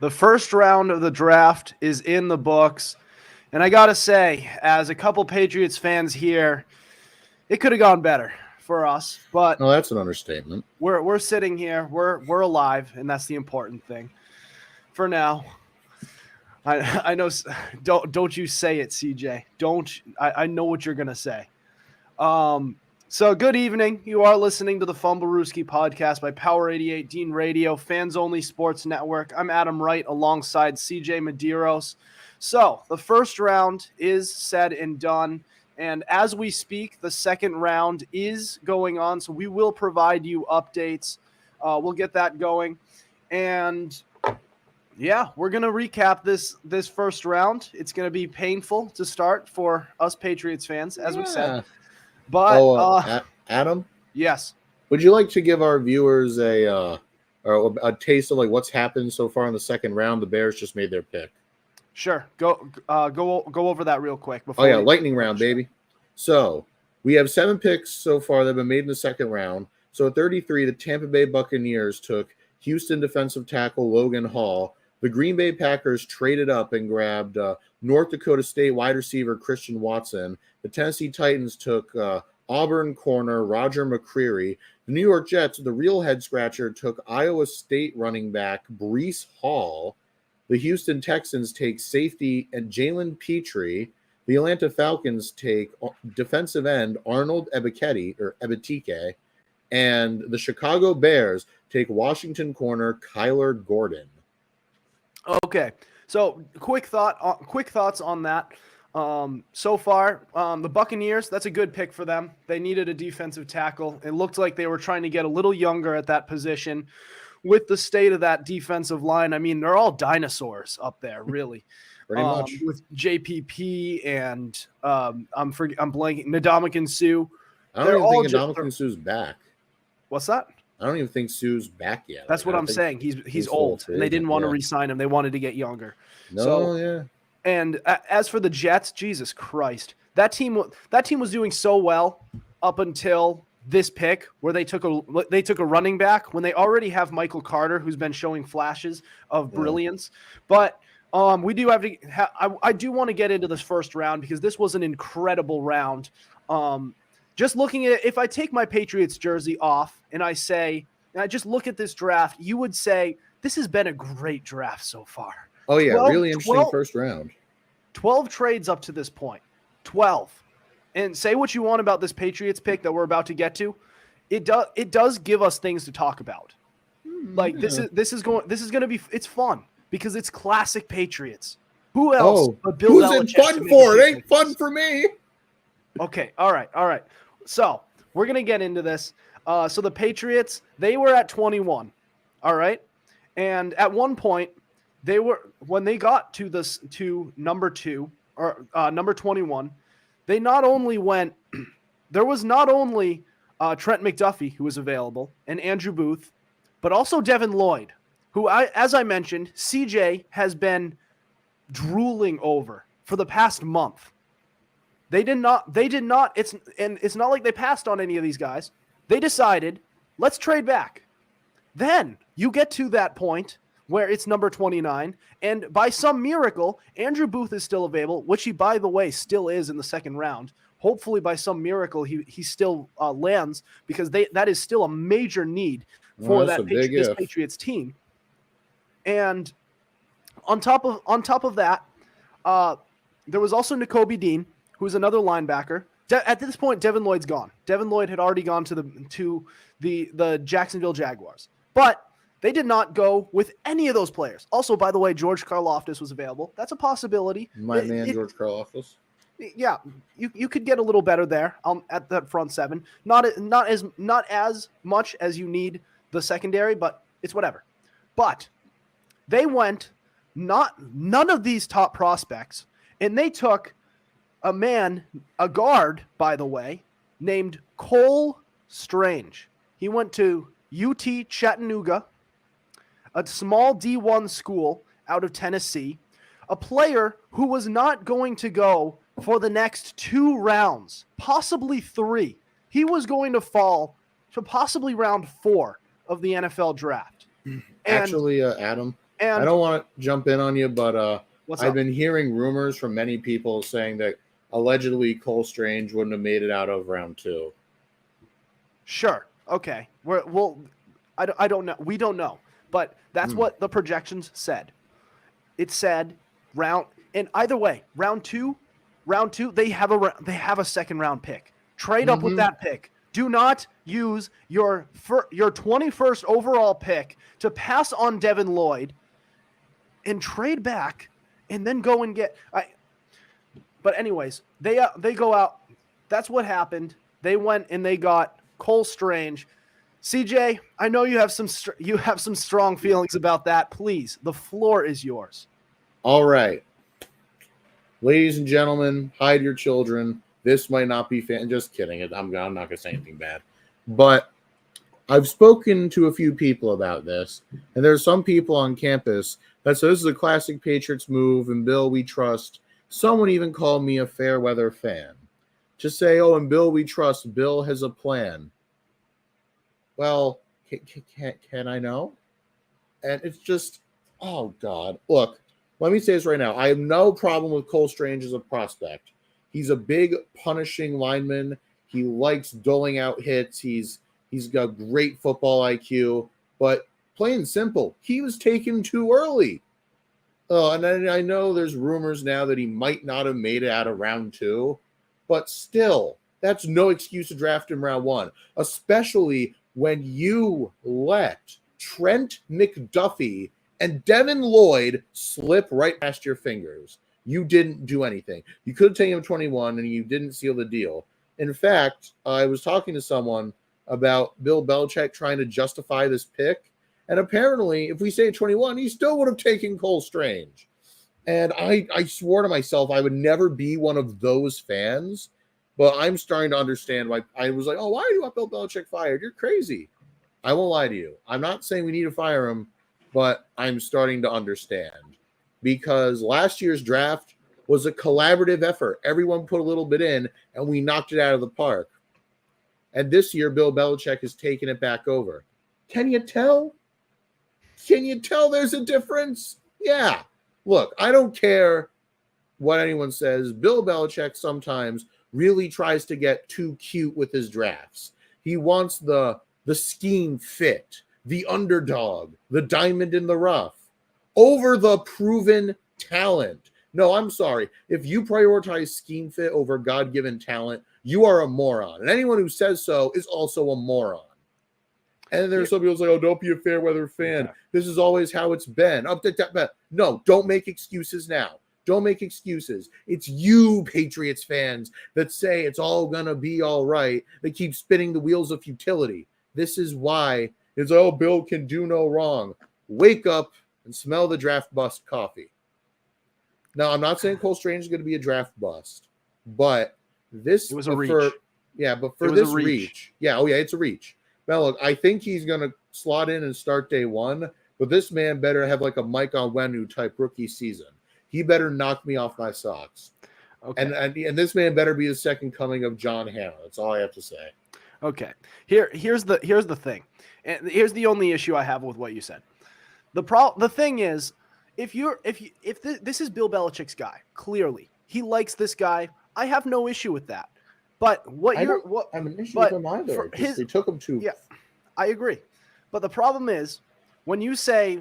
The first round of the draft is in the books. And I got to say, as a couple Patriots fans here, it could have gone better for us. But no, that's an understatement. We're sitting here. We're alive, and that's the important thing. For now. I know. Don't you say it, CJ. Don't. I know what you're gonna say. So good evening. You are listening to the Fumblerooski Podcast by Power 88 Dean Radio, Fans Only Sports Network. I'm Adam Wright alongside CJ Medeiros. So the first round is said and done, and as we speak, the second round is going on. So we will provide you updates. We'll get that going, and. Yeah, we're going to recap this first round. It's going to be painful to start for us Patriots fans, as we said. But Adam? Yes. Would you like to give our viewers a taste of like what's happened so far in the second round? The Bears just made their pick. Sure. Go over that real quick before lightning round, baby. So, we have 7 picks so far that have been made in the second round. So, at 33, the Tampa Bay Buccaneers took Houston defensive tackle Logan Hall. The Green Bay Packers traded up and grabbed North Dakota State wide receiver Christian Watson. The Tennessee Titans took Auburn corner Roger McCreary. The New York Jets, the real head-scratcher, took Iowa State running back Breece Hall. The Houston Texans take safety and Jalen Petrie. The Atlanta Falcons take defensive end Arnold Ebitike. And the Chicago Bears take Washington corner Kyler Gordon. Okay, so quick thoughts on that. So far, the Buccaneers, that's a good pick for them. They needed a defensive tackle. It looked like they were trying to get a little younger at that position. With the state of that defensive line, I mean, they're all dinosaurs up there, really. Pretty much. With JPP and I'm blanking, Ndamukong Suh. I don't even think Ndamukong Suh's back. What's that? I don't even think Sue's back yet. That's what I'm saying. He's old, and they didn't want to re-sign him. They wanted to get younger. And as for the Jets, Jesus Christ, that team was doing so well up until this pick, where they took a running back when they already have Michael Carter, who's been showing flashes of brilliance. But we do have to. I do want to get into this first round because this was an incredible round. Just looking at, if I take my Patriots jersey off and I just look at this draft, you would say this has been a great draft so far. Oh yeah, really interesting first round. 12 trades up to this point. 12. And say what you want about this Patriots pick that we're about to get to. It does give us things to talk about. Like this is going to be, it's fun because it's classic Patriots. Who else but Bill Belichick? Who's it fun for? It ain't fun for me. Okay, all right. So we're going to get into this. So the Patriots, they were at 21, all right? And at one point, when they got to number 2, or number 21, they not only went, there was not only Trent McDuffie, who was available, and Andrew Booth, but also Devin Lloyd, who, as I mentioned, CJ has been drooling over for the past month. They did not, it's not like they passed on any of these guys. They decided, let's trade back. Then you get to that point where it's number 29, and by some miracle, Andrew Booth is still available, which he, by the way, still is in the second round. Hopefully, by some miracle, he still lands, because that is still a major need for this Patriots team. And on top of that, there was also Nakobe Dean, who's another linebacker. At this point, Devin Lloyd's gone. Devin Lloyd had already gone to the Jacksonville Jaguars. But they did not go with any of those players. Also, by the way, George Karlaftis was available. That's a possibility. George Karlaftis. Yeah, you could get a little better there at that front seven. Not as much as you need the secondary, but it's whatever. But they went none of these top prospects, and they took a guard, by the way, named Cole Strange. He went to UT Chattanooga, a small D1 school out of Tennessee, a player who was not going to go for the next 2 rounds, possibly 3. He was going to fall to possibly round 4 of the NFL draft. Actually, Adam, I don't want to jump in on you, but I've up? been hearing rumors from many people saying that allegedly Cole Strange wouldn't have made it out of round 2. Sure. Okay. I don't know. We don't know. But that's what the projections said. It said and either way, round two, they have a second round pick. Trade up with that pick. Do not use your 21st overall pick to pass on Devin Lloyd and trade back and then go and get But anyways, they go out. That's what happened. They went and they got Cole Strange. CJ, I know you have some strong feelings about that. Please, the floor is yours. All right. Ladies and gentlemen, hide your children. This might not be just kidding. I'm not going to say anything bad. But I've spoken to a few people about this, and there's some people on campus that say this is a classic Patriots move, and Bill, we trust. Someone even called me a fair weather fan to say, oh, and Bill, we trust. Bill has a plan. Well, can I know? And it's just, oh, God. Look, let me say this right now. I have no problem with Cole Strange as a prospect. He's a big, punishing lineman. He likes doling out hits. He's got great football IQ. But plain and simple, he was taken too early. And I know there's rumors now that he might not have made it out of round 2. But still, that's no excuse to draft him round 1, especially when you let Trent McDuffie and Devin Lloyd slip right past your fingers. You didn't do anything. You could have taken him 21 and you didn't seal the deal. In fact, I was talking to someone about Bill Belichick trying to justify this pick. And apparently, if we say 21, he still would have taken Cole Strange. And I swore to myself I would never be one of those fans. But I'm starting to understand why. I was like, oh, why do you want Bill Belichick fired? You're crazy. I won't lie to you. I'm not saying we need to fire him, but I'm starting to understand. Because last year's draft was a collaborative effort. Everyone put a little bit in, and we knocked it out of the park. And this year, Bill Belichick has taken it back over. Can you tell? Can you tell there's a difference? Yeah. Look, I don't care what anyone says. Bill Belichick sometimes really tries to get too cute with his drafts. He wants the scheme fit, the underdog, the diamond in the rough, over the proven talent. No, I'm sorry. If you prioritize scheme fit over God-given talent, you are a moron. And anyone who says so is also a moron. And there's some people say, oh, don't be a fair weather fan. This is always how it's been. No, don't make excuses now. Don't make excuses. It's you, Patriots fans, that say it's all going to be all right. They keep spinning the wheels of futility. This is why it's, oh, Bill can do no wrong. Wake up and smell the draft bust coffee. Now, I'm not saying Cole Strange is going to be a draft bust, but this it was a reach. But for this reach. Yeah, oh yeah, it's a reach. Now, look, I think he's going to slot in and start day 1, but this man better have like a Mike Onwenu type rookie season. He better knock me off my socks. Okay. And this man better be the second coming of John Hannah. That's all I have to say. Okay. Here's the thing. And here's the only issue I have with what you said. The thing is, if this is Bill Belichick's guy, clearly he likes this guy. I have no issue with that. But I have an issue with him either. They took him to. Yeah, I agree. But the problem is when you say,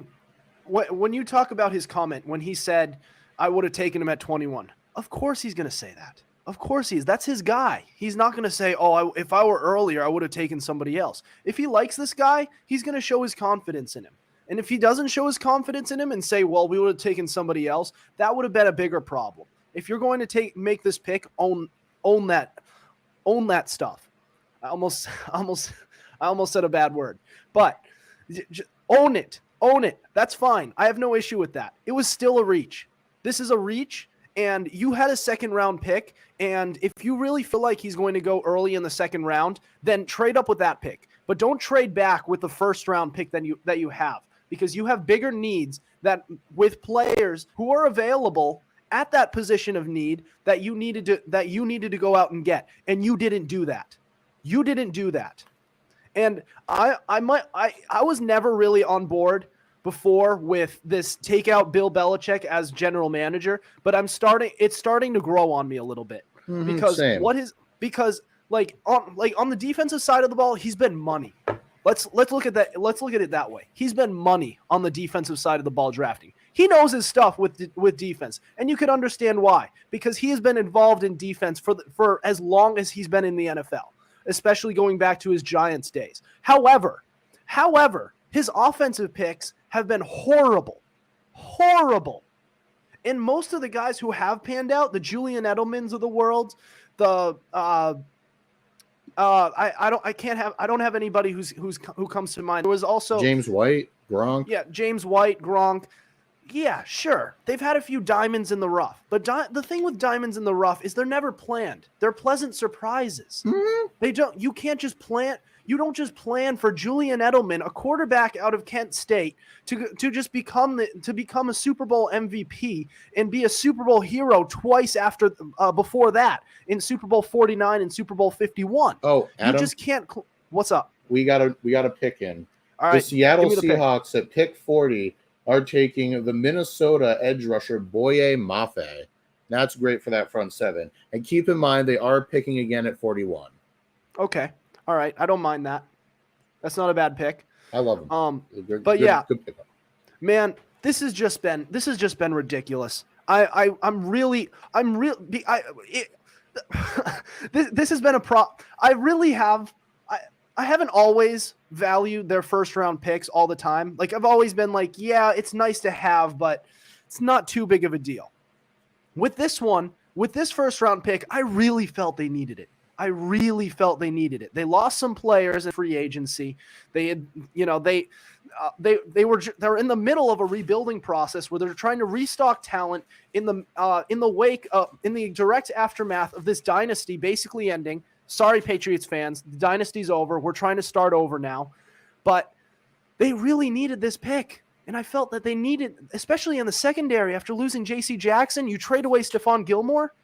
when you talk about his comment when he said, I would have taken him at 21. Of course he's going to say that. Of course he is. That's his guy. He's not going to say, oh, if I were earlier, I would have taken somebody else. If he likes this guy, he's going to show his confidence in him. And if he doesn't show his confidence in him and say, well, we would have taken somebody else, that would have been a bigger problem. If you're going to make this pick, own that stuff. I almost said a bad word, but own it. That's fine. I have no issue with that. It was still a reach. This is a reach, and you had a second round pick. And if you really feel like he's going to go early in the second round, then trade up with that pick. But don't trade back with the first round pick that you have, because you have bigger needs that with players who are available at that position of need that you needed to go out and get, and you didn't do that. You didn't do that. And I was never really on board before with this take out Bill Belichick as general manager, but it's starting to grow on me a little bit because Same. because on the defensive side of the ball, he's been money. Let's look at that. Let's look at it that way. He's been money on the defensive side of the ball drafting. He knows his stuff with defense, and you can understand why, because he has been involved in defense for as long as he's been in the NFL, especially going back to his Giants days. However, his offensive picks have been horrible. And most of the guys who have panned out, the Julian Edelmans of the world, the I don't have anybody who comes to mind. There was also James White, Gronk. Yeah, James White, Gronk. Yeah, sure. They've had a few diamonds in the rough. But the thing with diamonds in the rough is they're never planned. They're pleasant surprises. Mm-hmm. You don't just plan for Julian Edelman, a quarterback out of Kent State, to just become a Super Bowl MVP and be a Super Bowl hero twice before that in Super Bowl 49 and Super Bowl 51. Oh, Adam, you just can't. What's up? We got a pick in. All right, the Seattle Seahawks at pick 40 are taking the Minnesota edge rusher Boye Mafe. That's great for that front seven. And keep in mind they are picking again at 41. Okay. All right, I don't mind that. That's not a bad pick. I love them. Good pickup. Man, this has just been ridiculous. This has been a I haven't always valued their first round picks all the time. Like I've always been like, yeah, it's nice to have, but it's not too big of a deal. With this first round pick, I really felt they needed it. They lost some players in free agency. They had, they were in the middle of a rebuilding process where they're trying to restock talent in the direct aftermath of this dynasty basically ending. Sorry, Patriots fans, the dynasty's over. We're trying to start over now, but they really needed this pick. And I felt that they needed, especially in the secondary after losing J.C. Jackson, you trade away Stephon Gilmore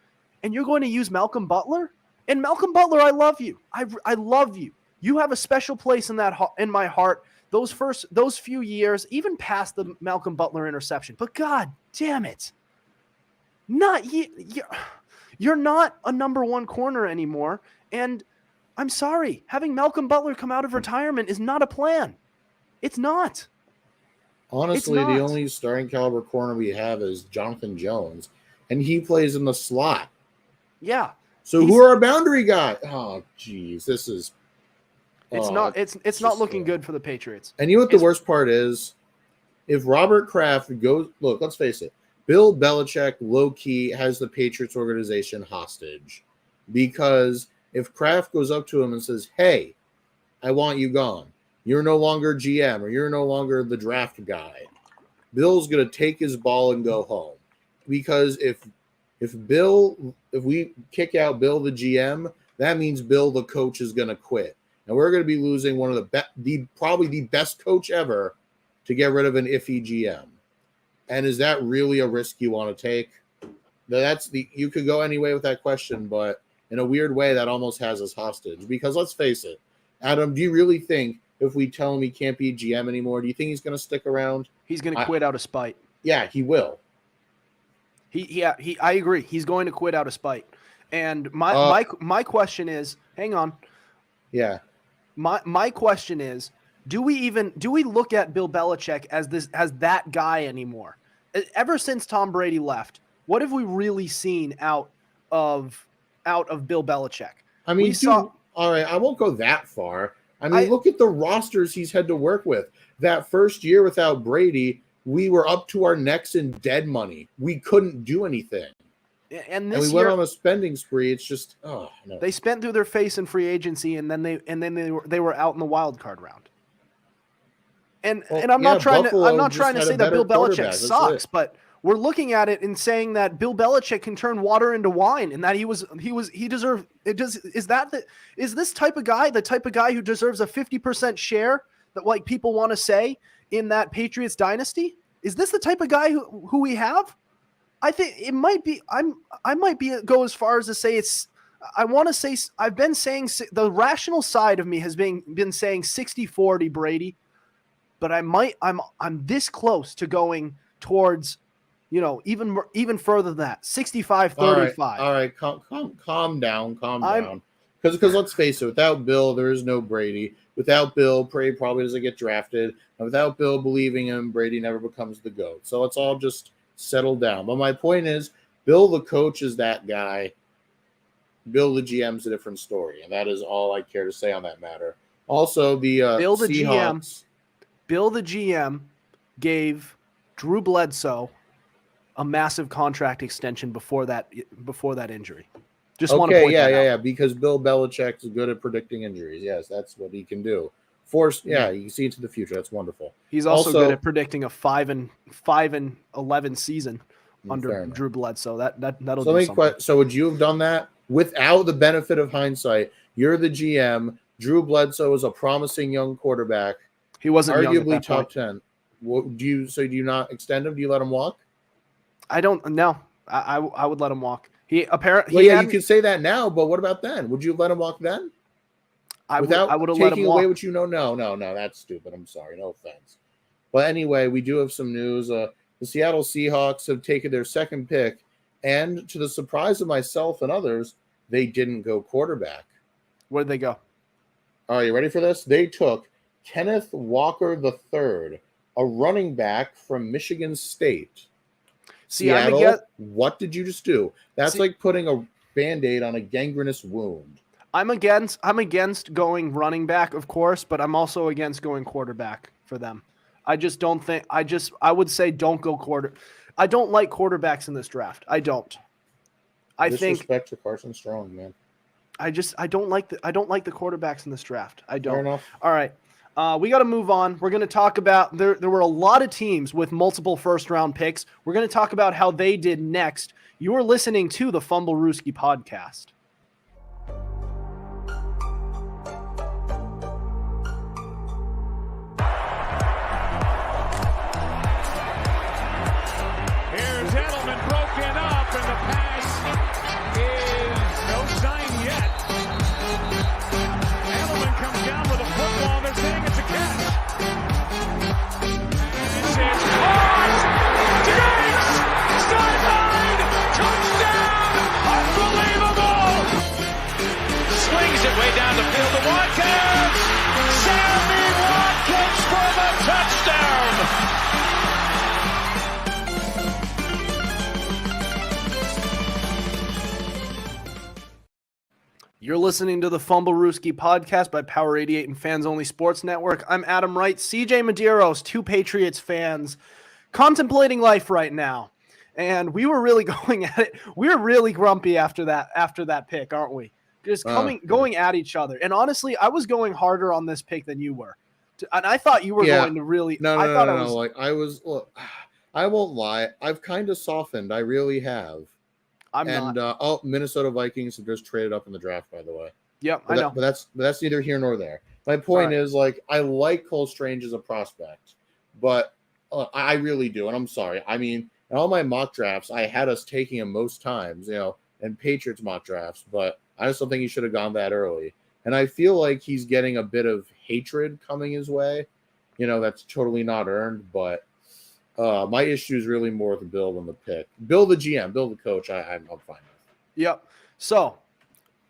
and you're going to use Malcolm Butler. And Malcolm Butler, I love you. I love you. You have a special place in my heart. Those few years, even past the Malcolm Butler interception. But God damn it, you're not a number one corner anymore. And I'm sorry, having Malcolm Butler come out of retirement is not a plan. It's not. Honestly, the only starting caliber corner we have is Jonathan Jones, and he plays in the slot. Yeah. So who are our boundary guys? Oh, geez, this is. It's not looking good for the Patriots. And you know what the worst part is? If Robert Kraft goes, look, let's face it, Bill Belichick low key has the Patriots organization hostage, because if Kraft goes up to him and says, "Hey, I want you gone. You're no longer GM, or you're no longer the draft guy," Bill's gonna take his ball and go home, because if we kick out Bill the GM, that means Bill the coach is going to quit, and we're going to be losing one of probably the best coach ever to get rid of an iffy GM. And is that really a risk you want to take? You could go any way with that question, but in a weird way, that almost has us hostage. Because let's face it, Adam, do you really think if we tell him he can't be GM anymore, do you think he's going to stick around? He's going to quit out of spite. Yeah, he will. I agree. He's going to quit out of spite. And my question is, hang on. Yeah. My question is, do we look at Bill Belichick as that guy anymore? Ever since Tom Brady left, what have we really seen out of Bill Belichick? I mean, all right, I won't go that far. I mean, look at the rosters he's had to work with. That first year without Brady, we were up to our necks in dead money. We couldn't do anything. And we went on a spending spree. It's just, no. They spent through their face in free agency, and then they were out in the wild card round. And I'm not trying to say that Bill Belichick sucks, but we're looking at it and saying that Bill Belichick can turn water into wine, and that he deserved it. Is this type of guy the type of guy who deserves a 50% share that like people want to say in that Patriots dynasty? Is this the type of guy who we have? I think it might be. I might go as far as to say it's. I want to say I've been saying the rational side of me has been saying 60-40 Brady. but I'm this close to going towards, even further than that, 65-35. All right, calm down. Because let's face it, without Bill, there is no Brady. Without Bill, Brady probably doesn't get drafted. And without Bill believing him, Brady never becomes the GOAT. So let's all just settle down. But my point is, Bill the coach is that guy. Bill the GM's a different story. And that is all I care to say on that matter. Also, the Seahawks. Bill the GM gave Drew Bledsoe a massive contract extension before that injury. Just want to point that out. Yeah, because Bill Belichick is good at predicting injuries. Yes, that's what he can do. You can see into the future. That's wonderful. He's also good at predicting a 5-11 season under Drew Bledsoe. That'll do something. So would you have done that without the benefit of hindsight? You're the GM. Drew Bledsoe is a promising young quarterback. He wasn't arguably top 10. Do you not extend him? Do you let him walk? I don't know. I would let him walk. He apparently. Well, you can say that now, but what about then? Would you let him walk then? I would have let him walk. Taking away what you know? No, that's stupid. I'm sorry. No offense. But anyway, we do have some news. The Seattle Seahawks have taken their second pick, and to the surprise of myself and others, they didn't go quarterback. Where did they go? Are you ready for this? They took Kenneth Walker III, a running back from Michigan State. Seattle, what did you just do? That's like putting a Band-Aid on a gangrenous wound. I'm against going running back, of course, but I'm also against going quarterback for them. I just don't think I would say don't go quarter. I don't like quarterbacks in this draft. I don't. Disrespect to Carson Strong, man. I don't like the quarterbacks in this draft. I don't. Fair enough. All right. We got to move on. We're going to talk about there were a lot of teams with multiple first-round picks. We're going to talk about how they did next. You are listening to the Fumblerooski Podcast. Here's Edelman broken up, and the pass is no sign yet. Edelman comes down with a football. They're saying it's a catch. It's caught! Diggs! Sideline! Touchdown! Unbelievable! Swings it way down the field to Watkins! Sammy Watkins for the touchdown! You're listening to the Fumblerooski Podcast by Power 88 and Fans Only Sports Network. I'm Adam Wright, CJ Medeiros, two Patriots fans, contemplating life right now. And we were really going at it. We were really grumpy after that pick, aren't we? Just going at each other. And honestly, I was going harder on this pick than you were. And I thought you were going to really. No. Look, I won't lie. I've kind of softened. I really have. Minnesota Vikings have just traded up in the draft, by the way. Yep, I know. But that's neither here nor there. My point is, I like Cole Strange as a prospect, but I really do, and I'm sorry. I mean, in all my mock drafts, I had us taking him most times, and Patriots mock drafts, but I just don't think he should have gone that early. And I feel like he's getting a bit of hatred coming his way. That's totally not earned, but my issue is really more with Bill than the pick. Bill the GM, Bill the coach, I'm fine with. Yep. So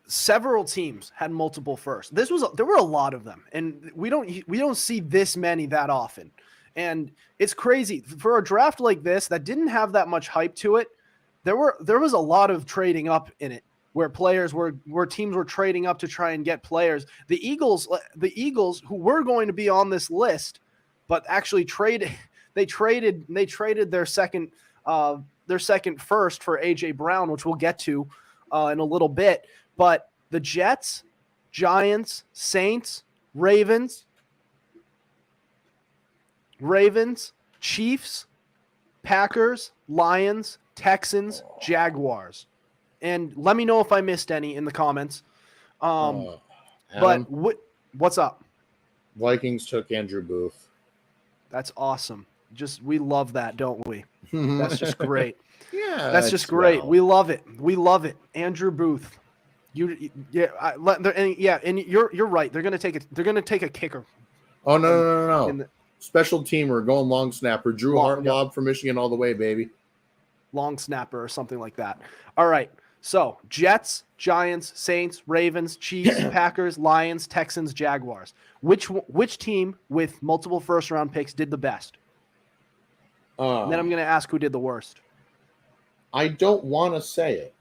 several teams had multiple firsts. There were a lot of them, and we don't see this many that often. And it's crazy for a draft like this that didn't have that much hype to it. There was a lot of trading up in it, where teams were trading up to try and get players. The Eagles, who were going to be on this list, but actually traded their second first for AJ Brown, which we'll get to in a little bit. But the Jets, Giants, Saints, Ravens, Chiefs, Packers, Lions, Texans, Jaguars. And let me know if I missed any in the comments. But what's up? Vikings took Andrew Booth. That's awesome. We love that, don't we? That's just great. Yeah, that's just great. We love it. Andrew Booth. And you're right. They're gonna take a kicker. Oh no. special teamer, going long snapper, Drew Hartlob from Michigan all the way, baby. Long snapper or something like that. All right. So Jets, Giants, Saints, Ravens, Chiefs, Packers, Lions, Texans, Jaguars. Which team with multiple first round picks did the best? And then I'm going to ask who did the worst. I don't want to say it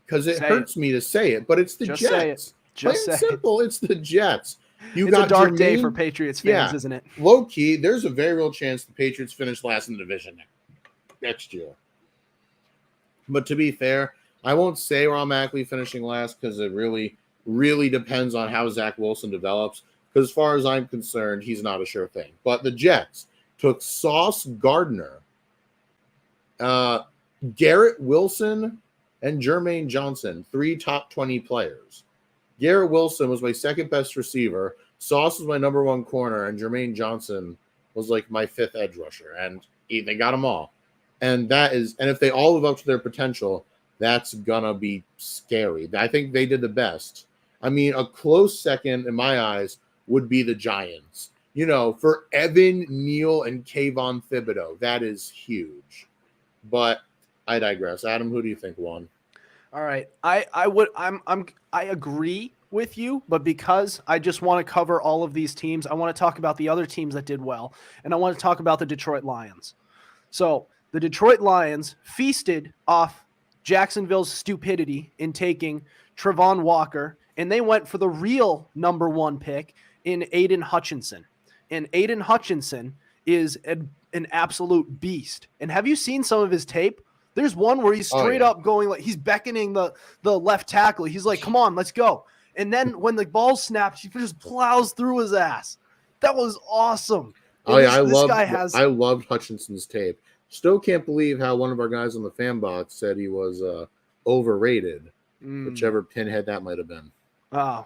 because it hurts me to say it, but it's the Just Jets. say it. Just Plain say simple, it's the Jets. It's a dark day for Patriots fans, isn't it? Low key, there's a very real chance the Patriots finish last in the division next year. But to be fair, I won't say we're automatically finishing last because it really, really depends on how Zach Wilson develops. Because as far as I'm concerned, he's not a sure thing. But the Jets took Sauce Gardner, Garrett Wilson, and Jermaine Johnson, 3 top 20 players. Garrett Wilson was my second best receiver. Sauce was my number 1 corner, and Jermaine Johnson was like my 5th edge rusher. And they got them all. And if they all live up to their potential, that's gonna be scary. I think they did the best. I mean, a close second in my eyes would be the Giants. For Evan Neal and Kayvon Thibodeau, that is huge. But I digress. Adam, who do you think won? All right. I agree with you, but because I just want to cover all of these teams, I want to talk about the other teams that did well, and I want to talk about the Detroit Lions. So the Detroit Lions feasted off Jacksonville's stupidity in taking Trevon Walker, and they went for the real number 1 pick in Aiden Hutchinson. And Aiden Hutchinson is an absolute beast. And have you seen some of his tape? There's one where he's straight up going, like he's beckoning the left tackle. He's like, come on, let's go. And then when the ball snaps, he just plows through his ass. That was awesome. I loved Hutchinson's tape. Still can't believe how one of our guys on the fan box said he was overrated, whichever pinhead that might have been. Oh,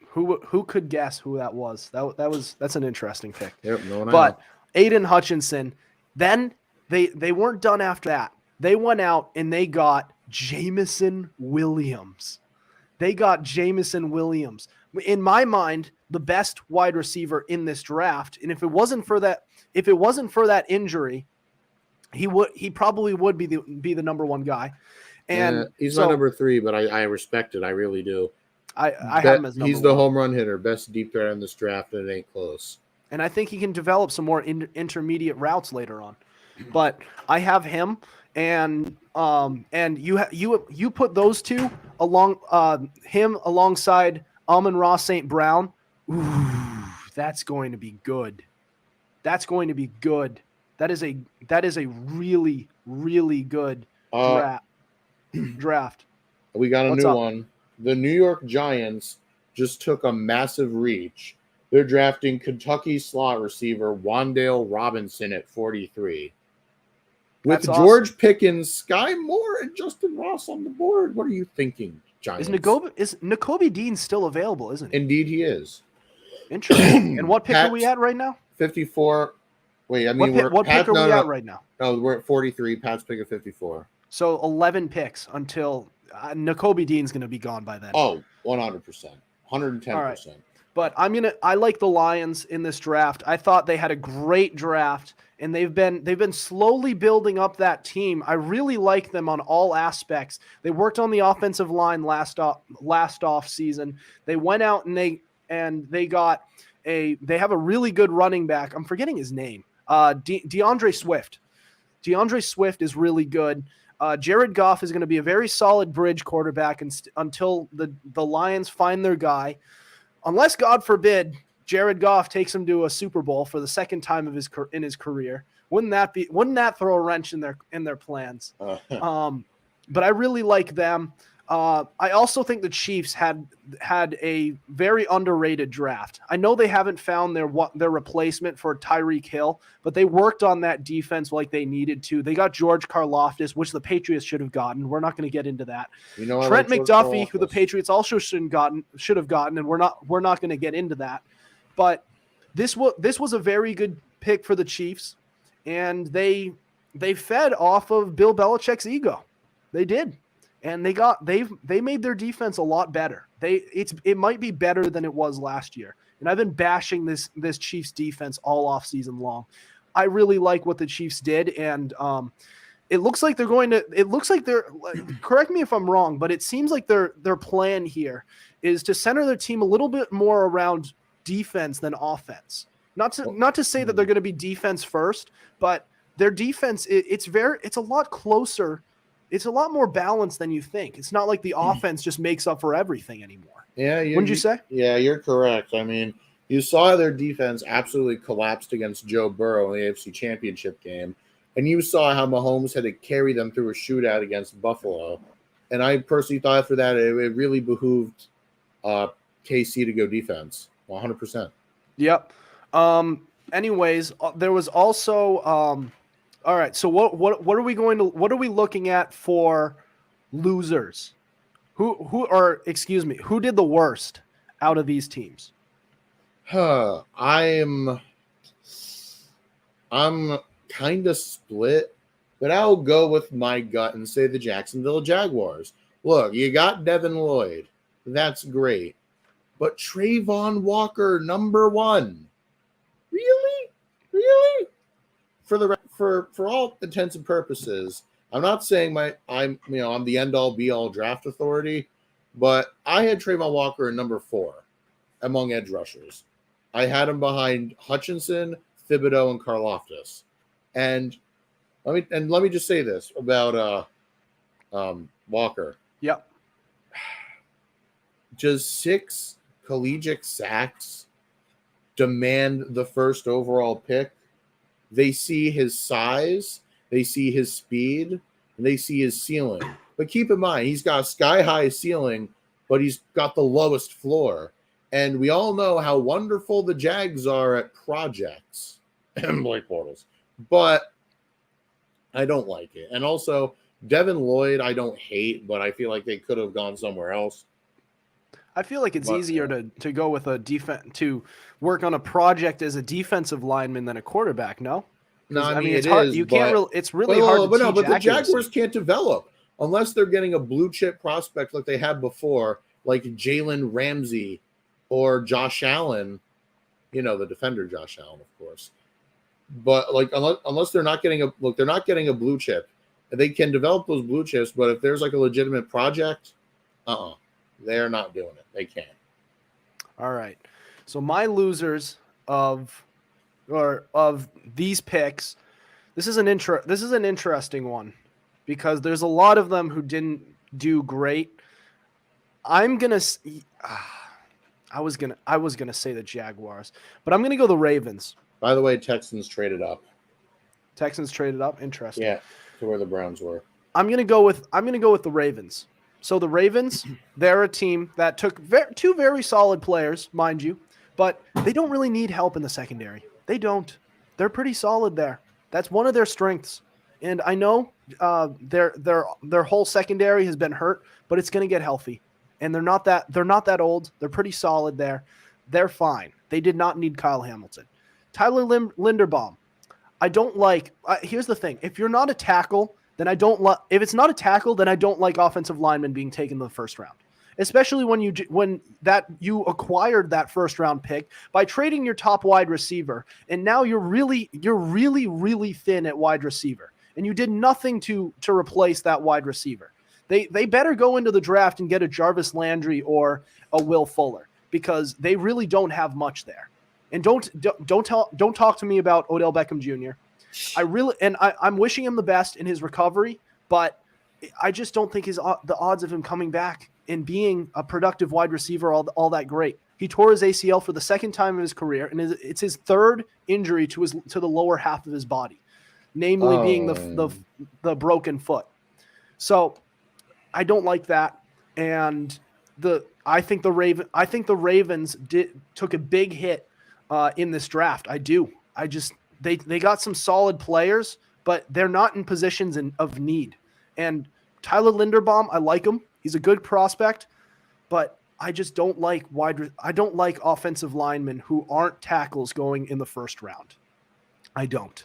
who could guess who that was? That's an interesting pick. Yep, but Aiden Hutchinson, then they weren't done after that. They went out and they got Jameson Williams. In my mind, the best wide receiver in this draft. And if it wasn't for that injury, he probably would be the number 1 guy. And he's my number 3, but I respect it. I really do. I have him as number 1. He's the home run hitter, best deep threat in this draft, and it ain't close. And I think he can develop some more intermediate routes later on. But I have him, and you put those two along him alongside Amon-Ra St. Brown. Ooh, that's going to be good. That is a really, really good draft. We got a new one. The New York Giants just took a massive reach. They're drafting Kentucky slot receiver Wan'Dale Robinson at 43. With George Pickens, Sky Moore, and Justin Ross on the board. What are you thinking, Giants? Is Nakobe Dean still available, isn't he? Indeed he is. Interesting. And what pick are we at right now? 54. Wait, I mean, what pick are we at right now? No, we're at 43. Pat's pick at 54. So 11 picks until Nakobe Dean's going to be gone by then. Oh, 100%. 110%. All right. But I like the Lions in this draft. I thought they had a great draft, and they've been slowly building up that team. I really like them on all aspects. They worked on the offensive line last off season. They went out and they have a really good running back. I'm forgetting his name. DeAndre Swift. DeAndre Swift is really good. Jared Goff is going to be a very solid bridge quarterback until the Lions find their guy. Unless, God forbid, Jared Goff takes him to a Super Bowl for the second time in his career. Wouldn't that throw a wrench in their plans? But I really like them. I also think the Chiefs had a very underrated draft. I know they haven't found their replacement for Tyreek Hill, but they worked on that defense like they needed to. They got George Karlaftis, which the Patriots should have gotten. We're not going to get into that. Trent McDuffie, who the Patriots also should have gotten, and we're not going to get into that. But this was a very good pick for the Chiefs, and they fed off of Bill Belichick's ego. They did. And they made their defense a lot better. It might be better than it was last year. and I've been bashing this Chiefs defense all off season long. I really like what the Chiefs did, and it looks like they're correct me if I'm wrong, but it seems like their plan here is to center their team a little bit more around defense than offense. Not to say that they're going to be defense first, but their defense it's a lot closer. It's a lot more balanced than you think. It's not like the offense just makes up for everything anymore. Yeah, wouldn't you say? Yeah, you're correct. I mean, you saw their defense absolutely collapsed against Joe Burrow in the AFC Championship game, and you saw how Mahomes had to carry them through a shootout against Buffalo. And I personally thought after that it really behooved KC to go defense 100%. Yep. Anyways, there was also all right. So what are we looking at for losers? Who did the worst out of these teams? I'm kind of split, but I'll go with my gut and say the Jacksonville Jaguars. Look, you got Devin Lloyd. That's great. But Trayvon Walker, number 1. Really? For all intents and purposes, I'm not saying I'm the end all be all draft authority, but I had Trayvon Walker at number 4 among edge rushers. I had him behind Hutchinson, Thibodeau, and Karlaftis. And let me just say this about Walker. Yep. Just 6 collegiate sacks demand the first overall pick. They see his size, they see his speed, and they see his ceiling. But keep in mind, he's got a sky-high ceiling, but he's got the lowest floor. And we all know how wonderful the Jags are at projects and Blake Bortles. But I don't like it. And also, Devin Lloyd, I don't hate, but I feel like they could have gone somewhere else. I feel like it's easier to go with a defense to work on a project as a defensive lineman than a quarterback. No, I mean it's it hard. is. You can't really. It's really hard. But the Jaguars can't develop unless they're getting a blue chip prospect like they had before, like Jalen Ramsey or Josh Allen. The defender Josh Allen, of course. But like unless they're not getting a blue chip, they can develop those blue chips. But if there's like a legitimate project, they're not doing it. They can't. All right. So my losers of these picks, this is an interesting one because there's a lot of them who didn't do great. I was gonna say the Jaguars, but I'm gonna go the Ravens. By the way, Texans traded up. Interesting. Yeah, to where the Browns were. I'm gonna go with the Ravens. So the Ravens, they're a team that took 2 very solid players, mind you, but they don't really need help in the secondary. They don't. They're pretty solid there. That's one of their strengths. And I know their whole secondary has been hurt, but it's going to get healthy. And they're not that old. They're pretty solid there. They're fine. They did not need Kyle Hamilton. Tyler Linderbaum. I don't like. Here's the thing: if you're not a tackle, then I don't like. If it's not a tackle, then I don't like offensive linemen being taken in the first round. Especially when you acquired that first round pick by trading your top wide receiver, and now you're really thin at wide receiver, and you did nothing to replace that wide receiver. They better go into the draft and get a Jarvis Landry or a Will Fuller because they really don't have much there. And don't talk to me about Odell Beckham Jr. I'm wishing him the best in his recovery, but I just don't think the odds of him coming back and being a productive wide receiver all that great. He tore his ACL for the second time in his career, and it's his 3rd injury to the lower half of his body, namely being the broken foot. So I don't like that, and I think the Ravens took a big hit in this draft. I do. They got some solid players, but they're not in positions of need. And Tyler Linderbaum, I like him. He's a good prospect, but I just don't like offensive linemen who aren't tackles going in the first round. I don't.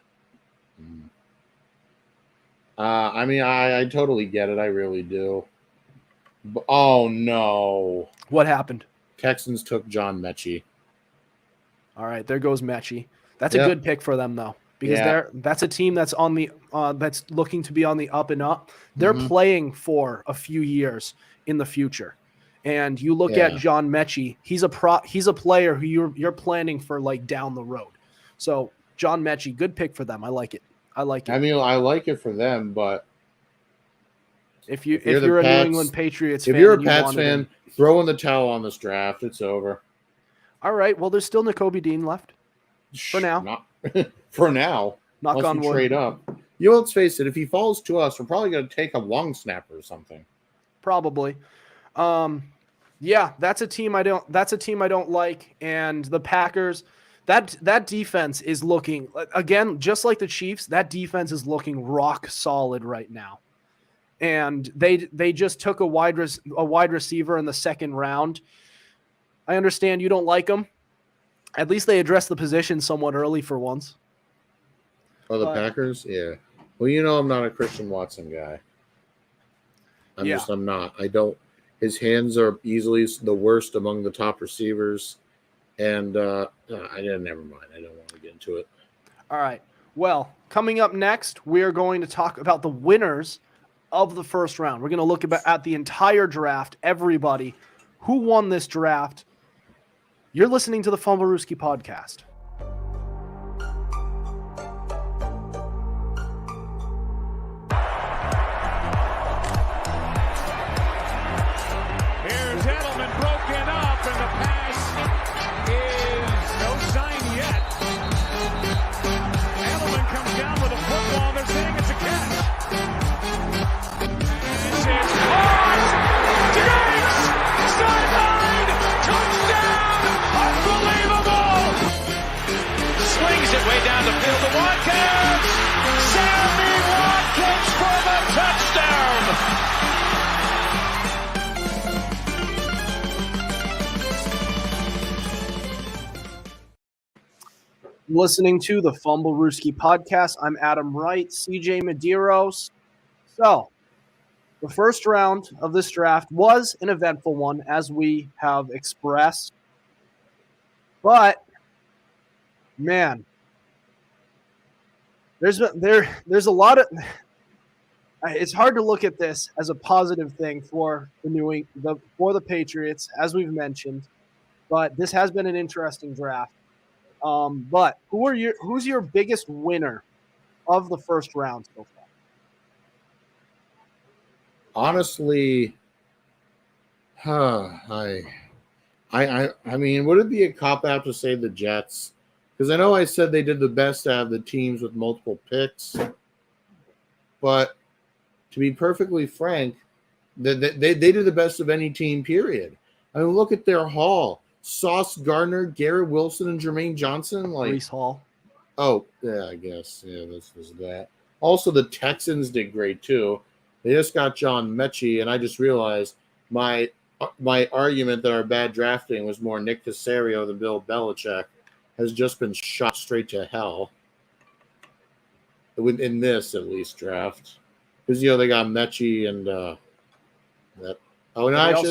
I mean, I totally get it. I really do. But, oh no! What happened? Texans took John Mechie. All right, there goes Mechie. That's a good pick for them though, because that's a team that's on the that's looking to be on the up and up. They're playing for a few years in the future. And you look at John Mechie, he's a player who you're planning for like down the road. So John Mechie, good pick for them. I like it. I mean, I like it for them, but if you're a New England Patriots fan, if you're a Pats fan, throw in the towel on this draft. It's over. All right. Well, there's still Nakobe Dean left for now. For now. Knock on wood. Trade up. You know, let's face it. If he falls to us, we're probably going to take a long snapper or something. Probably. Yeah, that's a team I don't like. And the Packers, that defense is looking, again, just like the Chiefs, that defense is looking rock solid right now. And they just took a wide receiver in the second round. I understand you don't like them. At least they addressed the position somewhat early for once. Oh, the Packers? Yeah. Well, you know I'm not a Christian Watson guy. I'm not. I don't. His hands are easily the worst among the top receivers. And never mind. I don't want to get into it. All right. Well, coming up next, we're going to talk about the winners of the first round. We're going to look at the entire draft, everybody who won this draft. You're listening to the Fumblerooski Podcast. Way down the field to Watkins. Sammy Watkins for the touchdown. Listening to the Fumblerooski Podcast. I'm Adam Wright, CJ Medeiros. So, the first round of this draft was an eventful one, as we have expressed. But, man, there's a lot of. It's hard to look at this as a positive thing for the Patriots, as we've mentioned. But this has been an interesting draft. But who's your biggest winner of the first round so far? Honestly, I mean, would it be a cop-out to say the Jets? Because I know I said they did the best out of the teams with multiple picks. But to be perfectly frank, they did the best of any team, period. I mean, look at their haul. Sauce Gardner, Garrett Wilson, and Jermaine Johnson. Breece Hall. Oh, yeah, I guess. Yeah, this was that. Also, the Texans did great, too. They just got John Mechie, and I just realized my argument that our bad drafting was more Nick Caserio than Bill Belichick has just been shot straight to hell. In this, at least, draft. Because, they got Mechie and that. Oh, no,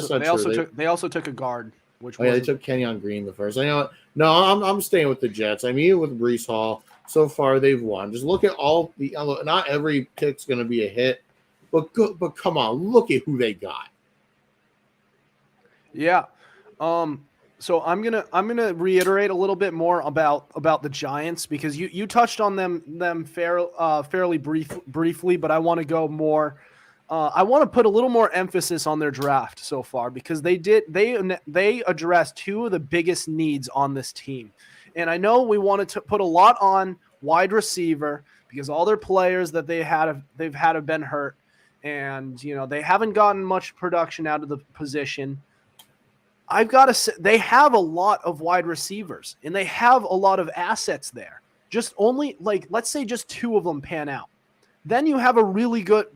they also took a guard. They took Kenyon Green the first. I know. No, I'm staying with the Jets. I mean, with Breece Hall, so far they've won. Just look at all the. Not every pick's going to be a hit, but come on, look at who they got. Yeah. So I'm gonna reiterate a little bit more about the Giants, because you touched on them fairly briefly, but I want to go more. I want to put a little more emphasis on their draft so far, because they addressed two of the biggest needs on this team. And I know we wanted to put a lot on wide receiver, because all their players that they've had have been hurt, and they haven't gotten much production out of the position. I've got to say, they have a lot of wide receivers, and they have a lot of assets there. Just only, let's say just two of them pan out. Then you have a really good.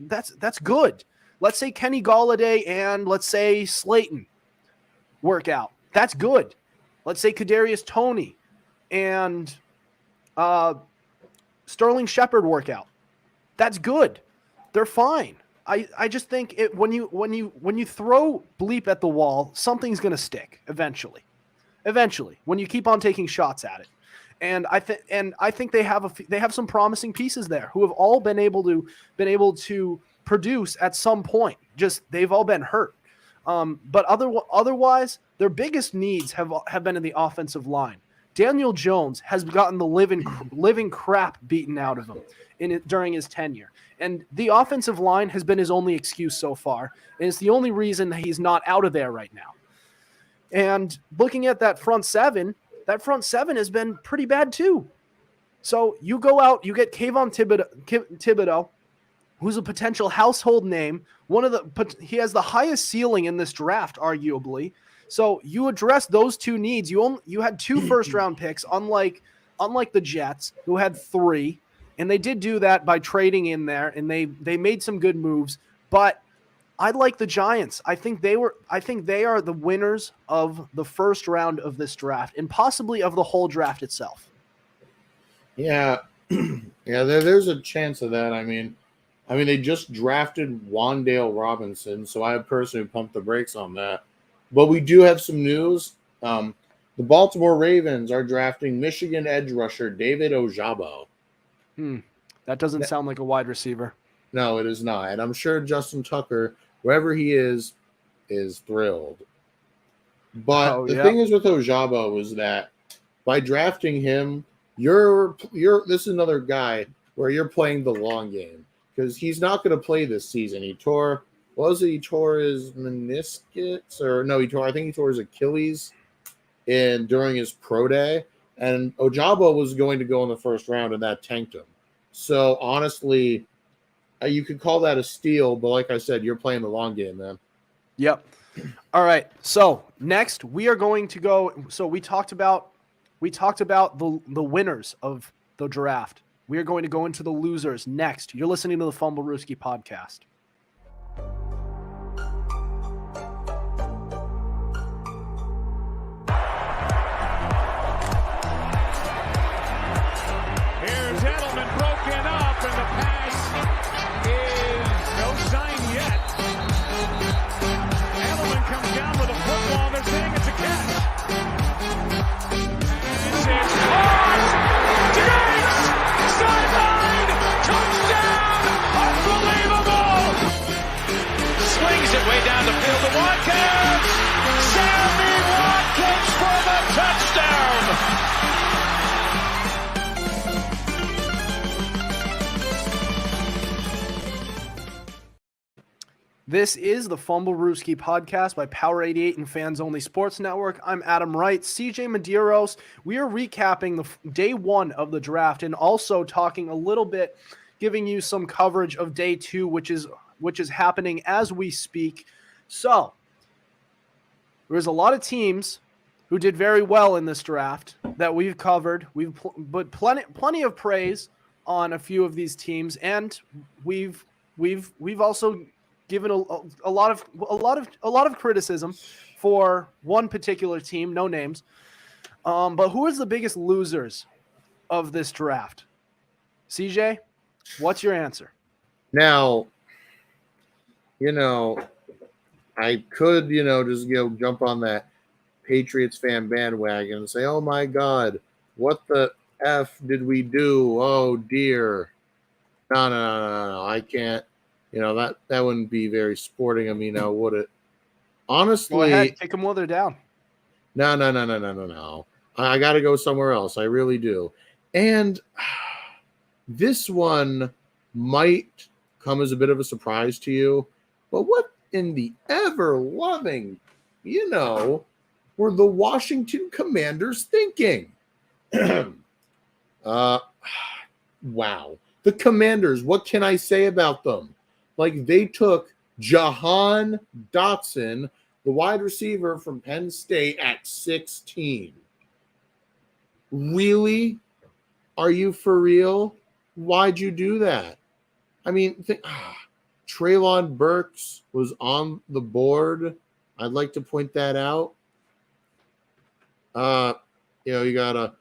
That's good. Let's say Kenny Golladay and let's say Slayton work out. That's good. Let's say Kadarius Toney and Sterling Shepard work out. That's good. They're fine. I just think when you throw bleep at the wall, something's going to stick eventually. eventually, when you keep on taking shots at it. And I think they have some promising pieces there who have all been able to produce at some point. Just they've all been hurt. But otherwise, their biggest needs have been in the offensive line. Daniel Jones has gotten the living crap beaten out of him during his tenure. And the offensive line has been his only excuse so far. And it's the only reason that he's not out of there right now. And looking at that front seven has been pretty bad too. So you go out, you get Kayvon Thibodeau, who's a potential household name. He has the highest ceiling in this draft, arguably. So you address those two needs. You had 2 first-round picks, unlike the Jets, who had 3, and they did do that by trading in there, and they made some good moves. But I like the Giants. I think they are the winners of the first round of this draft, and possibly of the whole draft itself. Yeah, yeah. There's a chance of that. I mean, they just drafted Wan'Dale Robinson, so I personally pumped the brakes on that. But we do have some news. The Baltimore Ravens are drafting Michigan edge rusher David Ojabo. That doesn't sound like a wide receiver. No, it is not. And I'm sure Justin Tucker, wherever he is thrilled. But the thing is with Ojabo is that by drafting him, this is another guy where you're playing the long game, because he's not going to play this season. He tore his meniscus, or no, I think he tore his Achilles during his pro day, and Ojabo was going to go in the first round, and that tanked him. So honestly, you could call that a steal, but like I said, you're playing the long game, man. Yep. All right. So next we are going to go. So we talked about the winners of the draft. We are going to go into the losers next. You're listening to the Fumblerooski Podcast. Here's Edelman broken up, and the pass is no sign yet. Edelman comes down with a football. They're saying it's a catch. It's caught. Diggs! Sideline! Touchdown! Unbelievable! Swings it way down the field to Watkins. Sammy Watkins for the touchdown! This is the Fumblerooski Podcast by Power 88 and Fans Only Sports Network. I'm Adam Wright, CJ Medeiros. We are recapping the day 1 of the draft and also talking a little bit, giving you some coverage of day 2, which is happening as we speak. So there's a lot of teams who did very well in this draft that we've covered. We've put plenty of praise on a few of these teams, and we've also given a lot of criticism for one particular team, no names. But who is the biggest losers of this draft? CJ, what's your answer? Now, I could, just jump on that Patriots fan bandwagon and say, oh my God, what the F did we do? Oh dear. No, I can't. That wouldn't be very sporting of me now, would it? Honestly, go ahead, kick them while they're down. No. I got to go somewhere else. I really do. And this one might come as a bit of a surprise to you, but what in the ever-loving, were the Washington Commanders thinking? Wow. The Commanders, what can I say about them? Like, they took Jahan Dotson, the wide receiver from Penn State, at 16. Really? Are you for real? Why'd you do that? I mean, Treylon Burks was on the board. I'd like to point that out. You got a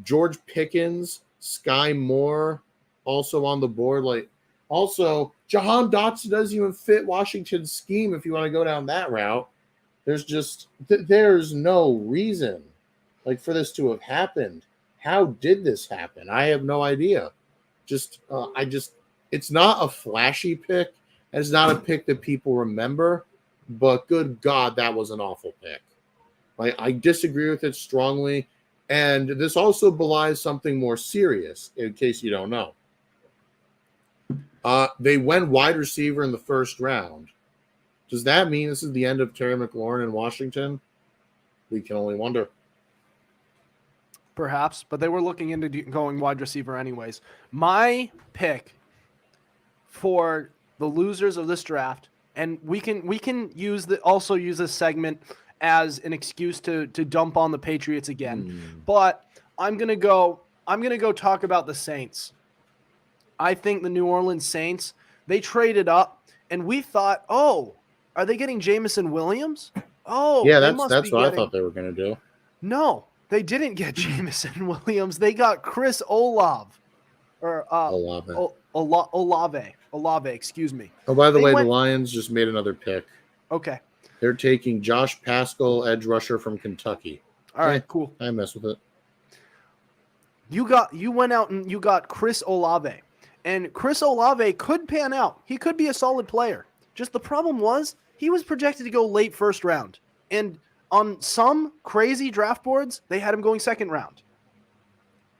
George Pickens, Sky Moore, also on the board. Also, Jahan Dotson doesn't even fit Washington's scheme if you want to go down that route. There's no reason Like, for this to have happened, how did this happen? I have no idea. It's not a flashy pick. It's not a pick that people remember, but good God, that was an awful pick. Like, I disagree with it strongly. And this also belies something more serious, in case you don't know. They went wide receiver in the first round. Does that mean this is the end of Terry McLaurin in Washington? We can only wonder. Perhaps, but they were looking into going wide receiver anyways. My pick for the losers of this draft, and we can use this segment as an excuse to dump on the Patriots again. But I'm gonna go talk about the Saints. I think the New Orleans Saints, they traded up, and we thought, oh, are they getting Jameson Williams? Oh, yeah, that's what I thought they were gonna do. No, they didn't get Jameson Williams. They got Chris Olave. Or Olave, excuse me. Oh, by the way, the Lions just made another pick. Okay. They're taking Josh Paschal, edge rusher from Kentucky. All right, cool. I mess with it. You went out and you got Chris Olave. And Chris Olave could pan out. He could be a solid player. Just the problem was he was projected to go late first round. And on some crazy draft boards, they had him going second round.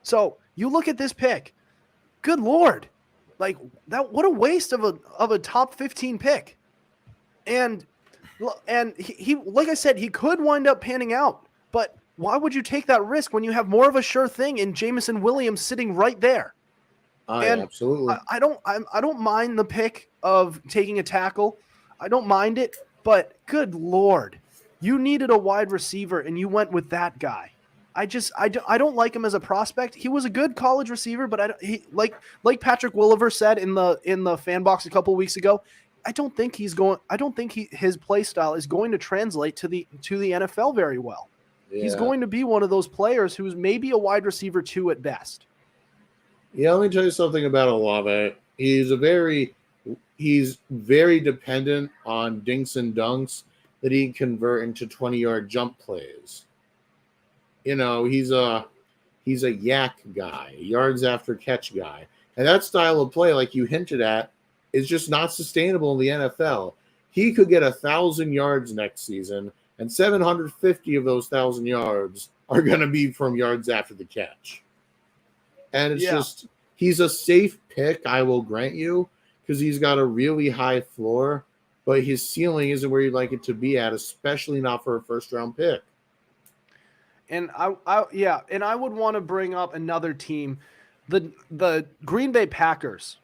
So you look at this pick. Good Lord. Like that, what a waste of a top 15 pick. And he like I said, he could wind up panning out. But why would you take that risk when you have more of a sure thing in Jameson Williams sitting right there? Absolutely. I don't mind the pick of taking a tackle. I don't mind it, but good Lord, you needed a wide receiver and you went with that guy. I don't like him as a prospect. He was a good college receiver, but like Patrick Williver said in the fan box a couple of weeks ago, I don't think his play style is going to translate to the NFL very well. Yeah. He's going to be one of those players who's maybe a wide receiver 2 at best. Yeah, let me tell you something about Olave. He's very dependent on dinks and dunks that he can convert into 20-yard jump plays. You know, he's a yak guy, yards after catch guy. And that style of play, like you hinted at, is just not sustainable in the NFL. He could get 1,000 yards next season, and 750 of those 1,000 yards are going to be from yards after the catch. And it's just, he's a safe pick, I will grant you, because he's got a really high floor, but his ceiling isn't where you'd like it to be at, especially not for a first-round pick. And I would want to bring up another team, the Green Bay Packers.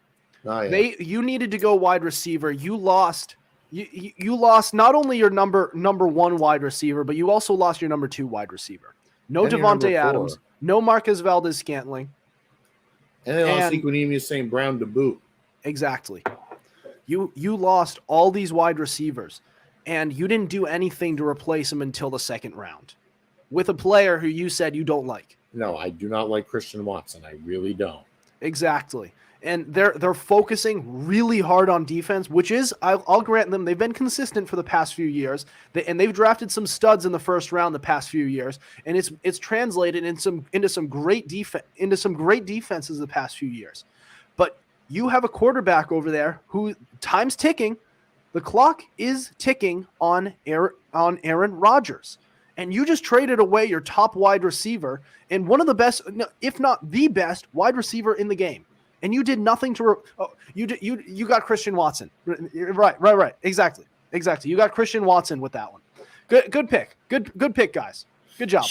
Oh, yeah. You needed to go wide receiver. You lost not only your number 1 wide receiver, but you also lost your number 2 wide receiver. No Devontae Adams, no Marquez Valdes-Scantling. And they lost Equanimeous St. Brown to boot. Exactly. You lost all these wide receivers, and you didn't do anything to replace them until the second round with a player who you said you don't like. No, I do not like Christian Watson. I really don't. Exactly. And they're focusing really hard on defense, which is, I'll grant them, they've been consistent for the past few years. And they've drafted some studs in the first round the past few years, and it's translated into some great defenses the past few years. But you have a quarterback over there who, time's ticking, the clock is ticking on Aaron Rodgers. And you just traded away your top wide receiver and one of the best, if not the best, wide receiver in the game. And you did nothing to you got Christian Watson. Right. Exactly. You got Christian Watson with that one. Good pick. Good pick, guys. Good job.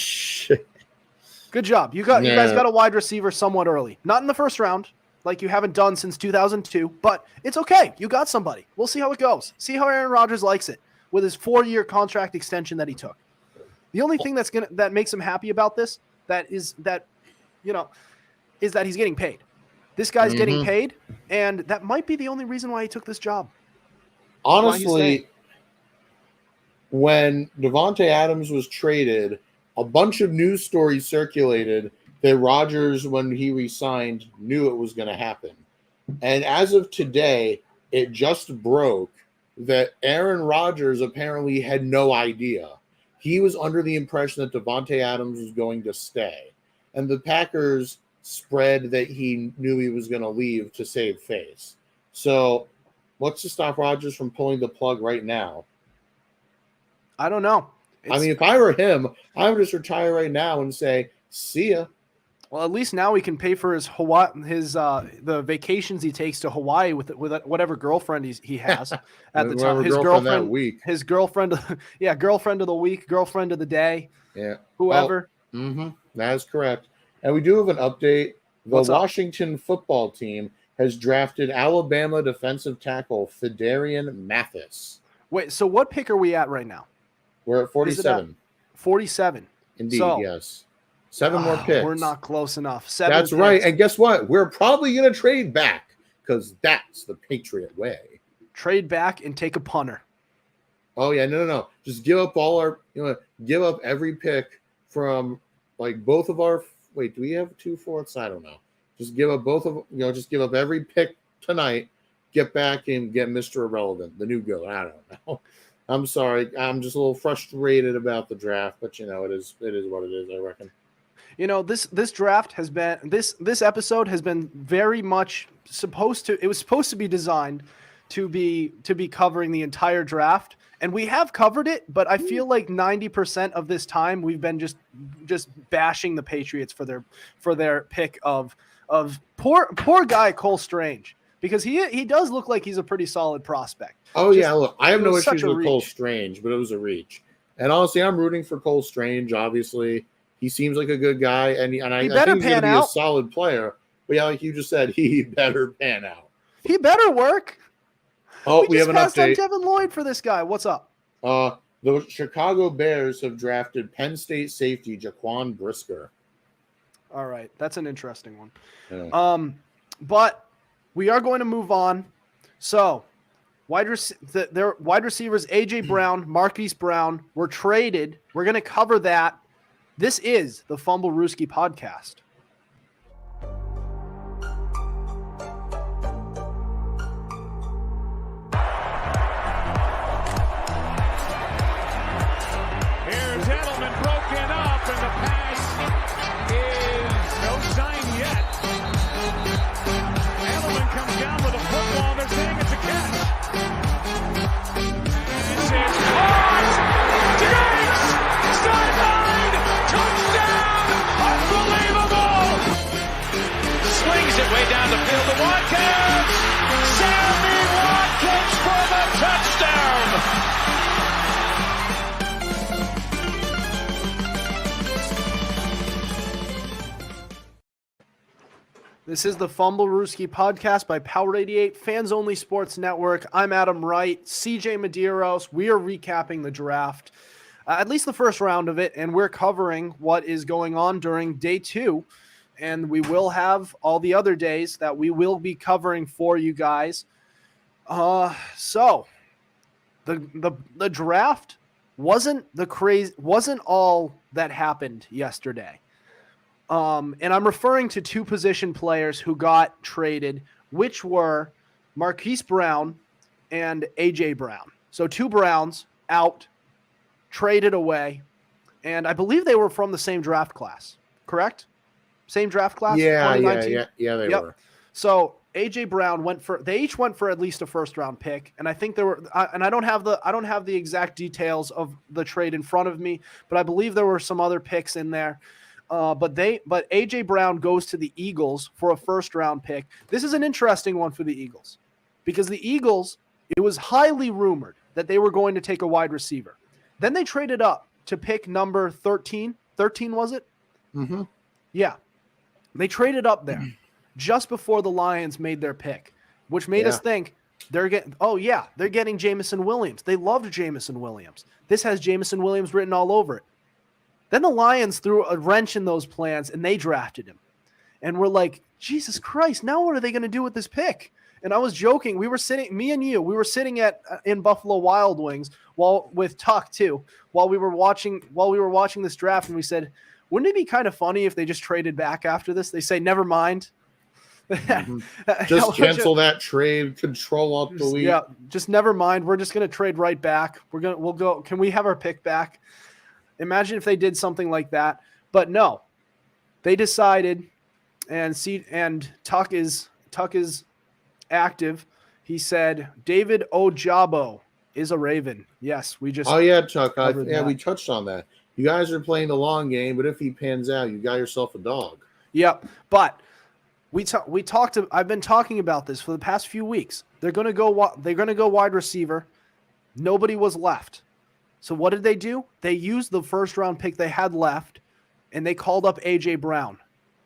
Good job. You guys got a wide receiver somewhat early. Not in the first round, like you haven't done since 2002, but it's okay. You got somebody. We'll see how it goes. See how Aaron Rodgers likes it with his 4-year contract extension that he took. The only thing that makes him happy about this is that he's getting paid. This guy's getting paid, and that might be the only reason why he took this job. Honestly, when Devontae Adams was traded, a bunch of news stories circulated that Rodgers, when he re-signed, knew it was going to happen. And as of today, it just broke that Aaron Rodgers apparently had no idea. he was under the impression that Devontae Adams was going to stay. And the Packers spread that he knew he was going to leave to save face. So what's to stop Rodgers from pulling the plug right now? I don't know. If I were him, I would just retire right now and say, see ya. Well, at least now he can pay for his the vacations he takes to Hawaii with whatever girlfriend he has at the time. His girlfriend that week. His girlfriend, girlfriend of the week, girlfriend of the day. Yeah, whoever. That is correct. And we do have an update. The Washington football team has drafted Alabama defensive tackle Fedarian Mathis. Wait, so what pick are we at right now? We're at 47. 47. Indeed, yes. 7 more picks. We're not close enough. That's right. And guess what? We're probably going to trade back because that's the Patriot way. Trade back and take a punter. Oh, yeah. No. Just give up give up every pick from like both of our. Wait, do we have 2 fourths? I don't know. Just give up just give up every pick tonight. Get back and get Mr. Irrelevant, the new goat. I don't know. I'm sorry. I'm just a little frustrated about the draft, but it is what it is, I reckon. This draft has been this episode has been very much supposed to be designed to be covering the entire draft, and we have covered it, but I feel like 90% of this time we've been just bashing the Patriots for their pick of poor guy Cole Strange, because he does look like he's a pretty solid prospect. Oh, yeah, look, I have no issues with Cole Strange, but it was a reach. And honestly, I'm rooting for Cole Strange, obviously. He seems like a good guy, and I think he's going to be a solid player. But yeah, like you just said, he better pan out. He better work. Oh, we have an update. On Devin Lloyd for this guy. What's up? The Chicago Bears have drafted Penn State safety Jaquan Brisker. All right, that's an interesting one. Yeah. But we are going to move on. So, their wide receivers AJ Brown, Marquise Brown were traded. We're going to cover that. This is the Fumblerooski Podcast. Here's Edelman broken up, and the pass is no sign yet. Edelman comes down with a football. They're saying it's a catch. This is caught. Diggs! Sideline! Touchdown! Unbelievable! Swings it way down the field to Watkins! Sammy Watkins for the touchdown! This is the Fumblerooski Podcast by Power 88 Fans Only Sports Network. I'm Adam Wright, CJ Medeiros. We are recapping the draft, at least the first round of it, and we're covering what is going on during day 2. And we will have all the other days that we will be covering for you guys. So the draft wasn't all that happened yesterday. And I'm referring to 2 position players who got traded, which were Marquise Brown and AJ Brown. So 2 Browns out, traded away, and I believe they were from the same draft class, correct? Same draft class? Yeah, they were. So AJ Brown they each went for at least a first round pick, and I think there were, and I don't have the exact details of the trade in front of me, but I believe there were some other picks in there. But AJ Brown goes to the Eagles for a first round pick. This is an interesting one for the Eagles, because the Eagles, it was highly rumored that they were going to take a wide receiver. Then they traded up to pick number 13. 13 was it? Mm-hmm. Yeah. They traded up there just before the Lions made their pick, which made us think they're getting Jameson Williams. They loved Jameson Williams. This has Jameson Williams written all over it. Then the Lions threw a wrench in those plans, and they drafted him. And we're like, Jesus Christ, now what are they going to do with this pick? And I was joking. We were sitting in Buffalo Wild Wings with Tuck too, while we were watching this draft, and we said, wouldn't it be kind of funny if they just traded back after this? They say, never mind. Mm-hmm. Just cancel that trade, control alt delete. Yeah, just never mind. We're just going to trade right back. We'll go. Can we have our pick back? Imagine if they did something like that. But no, they decided, and Tuck is active. He said David Ojabo is a Raven. Yes, we just. Oh yeah, Chuck. that. We touched on that. You guys are playing the long game, but if he pans out, you got yourself a dog. Yep, but we talked. I've been talking about this for the past few weeks. They're going to go wide receiver. Nobody was left. So what did they do? They used the first round pick they had left, and they called up AJ Brown,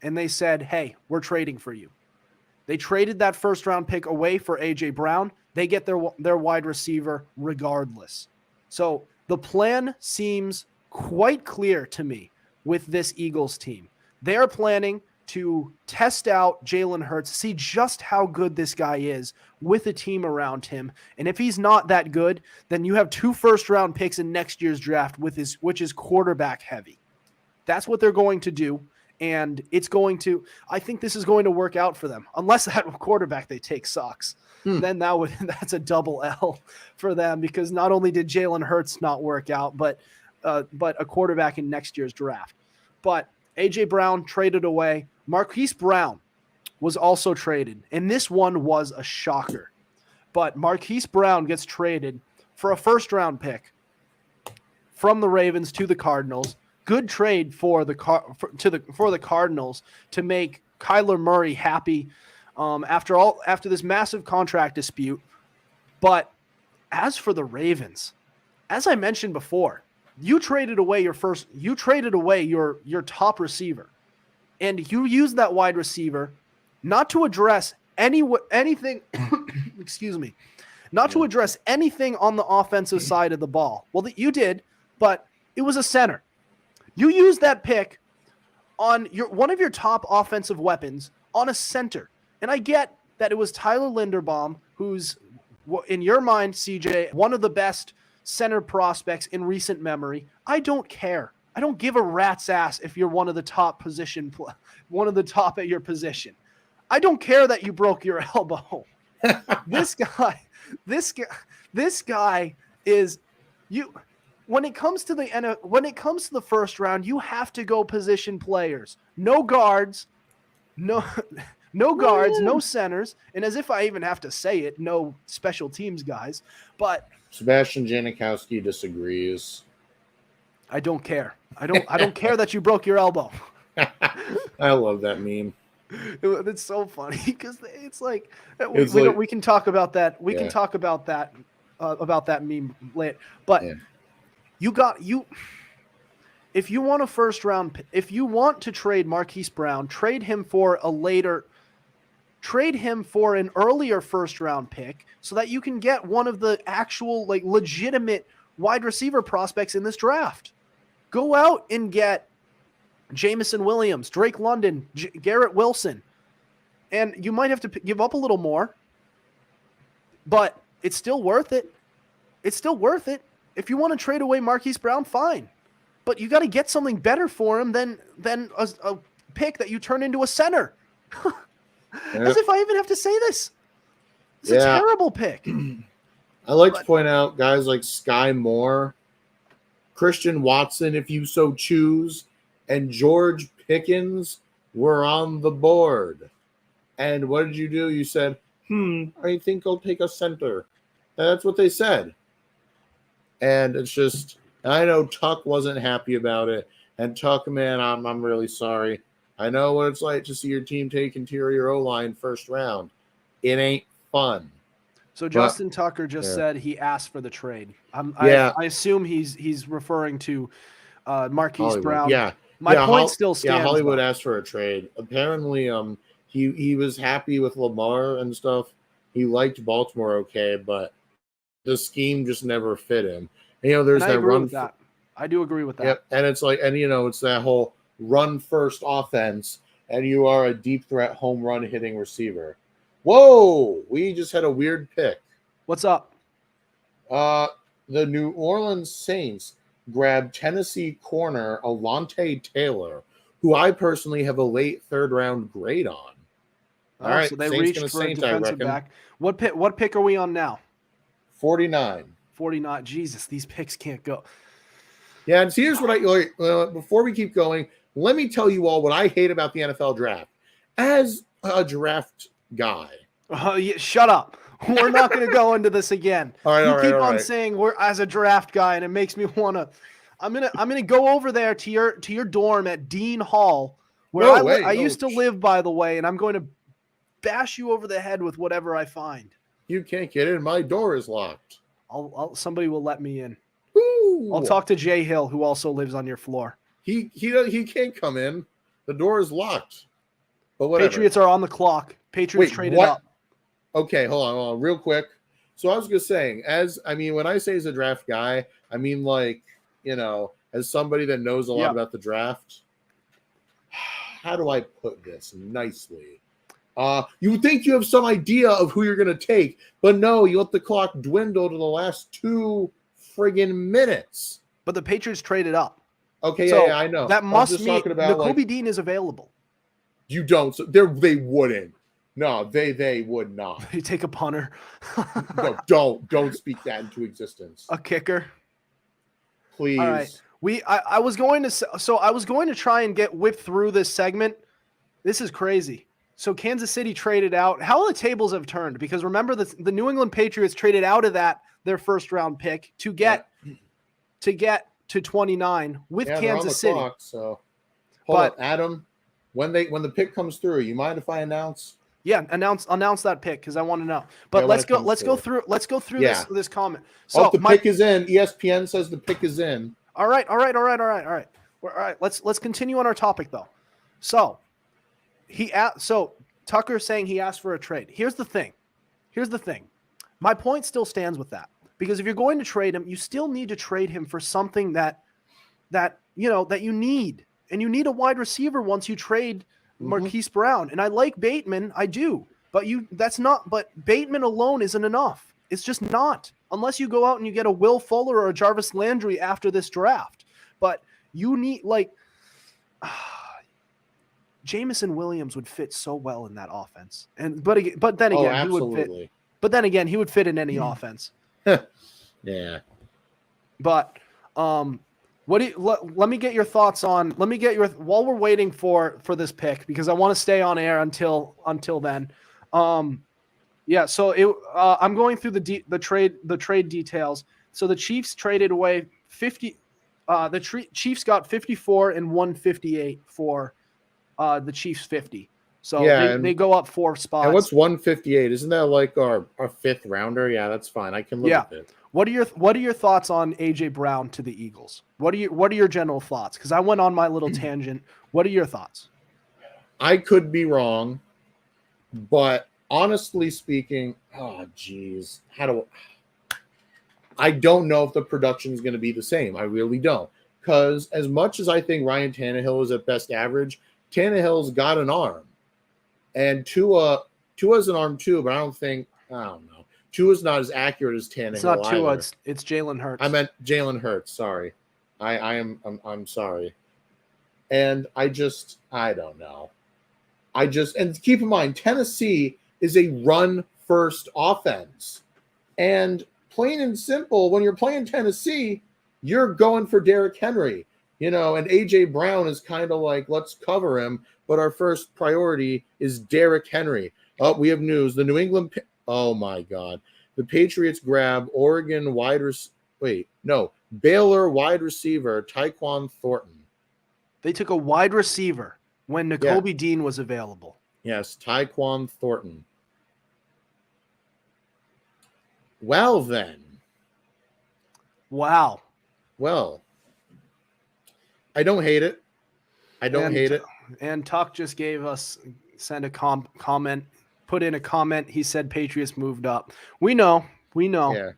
and they said, "Hey, we're trading for you." They traded that first round pick away for AJ Brown. They get their wide receiver regardless. So the plan seems quite clear to me with this Eagles team. They're planning to test out Jalen Hurts, see just how good this guy is with a team around him. And if he's not that good, then you have 2 first-round picks in next year's draft which is quarterback heavy. That's what they're going to do. And I think this is going to work out for them. Unless that quarterback they take sucks. Then that's a double L for them, because not only did Jalen Hurts not work out, but a quarterback in next year's draft. But AJ Brown traded away. Marquise Brown was also traded, and this one was a shocker. But Marquise Brown gets traded for a first-round pick from the Ravens to the Cardinals. Good trade for the Cardinals to make Kyler Murray happy after this massive contract dispute. But as for the Ravens, as I mentioned before, you traded away your top receiver, and you used that wide receiver not to address anything. Excuse me, not to address anything on the offensive side of the ball. Well, you did, but it was a center. You used that pick on one of your top offensive weapons on a center, and I get that it was Tyler Linderbaum, who's in your mind, CJ, one of the best center prospects in recent memory. I don't care. I don't give a rat's ass if you're one of the top at your position. I don't care that you broke your elbow. This guy is you. When it comes to the first round, you have to go position players. No guards, no centers, and as if I even have to say it, no special teams guys. But Sebastian Janikowski disagrees. I don't care. I don't care that you broke your elbow. I love that meme. It's so funny because it's like we can talk about that. We can talk about that meme later. But if you want a first round, if you want to trade Marquise Brown, trade him for an earlier first round pick so that you can get one of the actual legitimate wide receiver prospects in this draft. Go out and get Jamison Williams, Drake London, Garrett Wilson. And you might have to give up a little more, but it's still worth it. It's still worth it. If you want to trade away Marquise Brown, fine. But you got to get something better for him than a pick that you turn into a center. As if I even have to say this. It's a terrible pick. I like to point out guys like Sky Moore, Christian Watson, if you so choose, and George Pickens were on the board. And what did you do? You said, I think I'll take a center. And that's what they said. And it's just, I know Tuck wasn't happy about it. And Tuck, man, I'm really sorry. I know what it's like to see your team take interior O-line first round. It ain't fun. So Justin Tucker just said he asked for the trade. I assume he's referring to Marquise Hollywood. Brown. Yeah. My point still stands. Yeah, Hollywood asked for a trade. Apparently, he was happy with Lamar and stuff. He liked Baltimore okay, but the scheme just never fit him. And, there's that run. I do agree with that. Yep. And it's it's that whole run first offense, and you are a deep threat home run hitting receiver. Whoa, we just had a weird pick. What's up? The New Orleans Saints grabbed Tennessee corner Alontae Taylor, who I personally have a late third round grade on. All right, so they Saints reached for a defensive back. What pick are we on now? 49. 49. Jesus, these picks can't go. Yeah, and here's what before we keep going, let me tell you all what I hate about the NFL draft. As a draft guy. Shut up. We're not going to go into this again. You keep on saying we're as a draft guy, and it makes me want to. I'm gonna go over there to your dorm at Dean Hall, where I used to live, by the way, and I'm going to bash you over the head with whatever I find. You can't get in. My door is locked. Somebody will let me in. Ooh. I'll talk to Jay Hill, who also lives on your floor. He can't come in. The door is locked. But whatever. Patriots are on the clock. Patriots traded up. Okay, hold on, real quick. So I was just saying, when I say as a draft guy, I mean as somebody that knows a lot about the draft. How do I put this nicely? You think you have some idea of who you're going to take, but no, you let the clock dwindle to the last 2 friggin' minutes. But the Patriots traded up. Okay, so yeah, I know. That must mean Nakobe Dean is available. You don't. So they wouldn't. No, they would not. You take a punter. No, don't speak that into existence. A kicker. Please. All right. I was going to try and get whipped through this segment. This is crazy. So Kansas City traded out. How the tables have turned, because remember the New England Patriots traded out of their first round pick to get to 29 with Kansas City. Clock, so hold on, Adam. When the pick comes through, you mind if I announce? Yeah, announce that pick because I want to know. But let's go through this comment. So the pick is in. ESPN says the pick is in. All right. Let's continue on our topic though. So Tucker saying he asked for a trade. Here's the thing. My point still stands with that, because if you're going to trade him, you still need to trade him for something that you need, and you need a wide receiver once you trade Marquise Brown. And I like Bateman, I do, but Bateman alone isn't enough. It's just not, unless you go out and you get a Will Fuller or a Jarvis Landry after this draft. But you need Jamison Williams would fit so well in that offense. But then again, he would fit. But then again, he would fit in any offense. Yeah. But let me get your thoughts on. While we're waiting for this pick, because I want to stay on air until then. So I'm going through the trade details. So the Chiefs traded away 50. The Chiefs got 54 and 158 for the Chiefs 50. So they go up 4 spots. And what's 158? Isn't that like our 5th rounder? Yeah, that's fine. I can live with it. What are your thoughts on AJ Brown to the Eagles? What are your general thoughts? Because I went on my little tangent. What are your thoughts? I could be wrong, but honestly speaking, I don't know if the production is going to be the same. I really don't. Because as much as I think Ryan Tannehill is at best average, Tannehill's got an arm. And Tua's an arm too, but I don't know. Tua's not as accurate as Tannehill. It's not Tua, it's Jalen Hurts. I meant Jalen Hurts, sorry. I'm sorry. And I don't know. And keep in mind, Tennessee is a run-first offense. And plain and simple, when you're playing Tennessee, you're going for Derrick Henry. And A.J. Brown is kind of like, let's cover him, but our first priority is Derrick Henry. Oh, we have news. The New England – oh, my God. The Patriots grab Baylor wide receiver Tyquan Thornton. They took a wide receiver when Nakobe Dean was available. Yes, Tyquan Thornton. Well, then. Wow. Well, I don't hate it. And Tuck just sent a comment, put in a comment. He said Patriots moved up. We know. Yeah.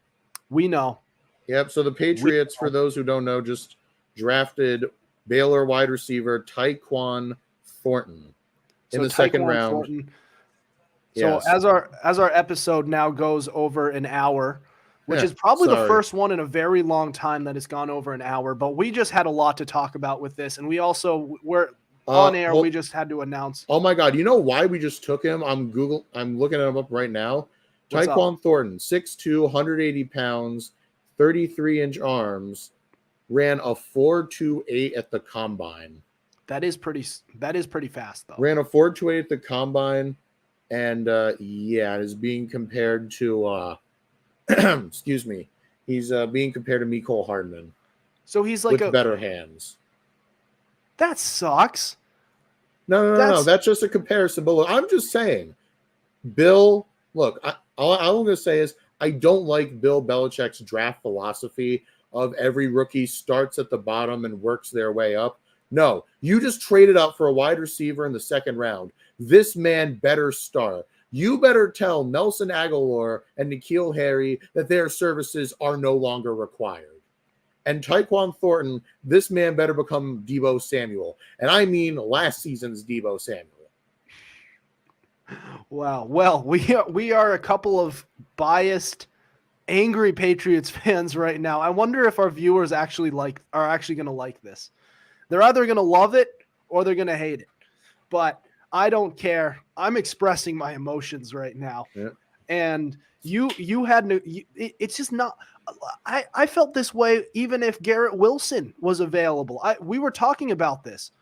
We know. Yep. So the Patriots, for those who don't know, just drafted Baylor wide receiver Tyquan Thornton in the second round. Thornton. So as our episode now goes over an hour, which is probably the first one in a very long time that has gone over an hour, but we just had a lot to talk about with this, and we also were on air. We just had to announce. Oh my God! You know why we just took him? I'm looking at him up right now. Tyquan Thornton, 6'2", 180 pounds, 33-inch arms. ran a 4.28 at the combine. That is pretty fast, though. Ran a 4.28 at the combine, and is being compared to excuse me. He's being compared to Mecole Hardman. So he's like with better hands. That sucks. No. That's just a comparison. But look, I'm just saying, Bill. Look, all I'm going to say is I don't like Bill Belichick's draft philosophy of every rookie starts at the bottom and works their way up. No, you just traded up for a wide receiver in the second round. This man better start. You better tell Nelson Aguilar and N'Keal Harry that their services are no longer required. And Tyquan Thornton, this man better become Deebo Samuel. And I mean last season's Deebo Samuel. Wow. Well, we are a couple of biased, angry Patriots fans right now. I wonder if our viewers are actually going to like this. They're either going to love it or they're going to hate it. But I don't care. I'm expressing my emotions right now. Yeah. And it's just not. I felt this way even if Garrett Wilson was available. We were talking about this.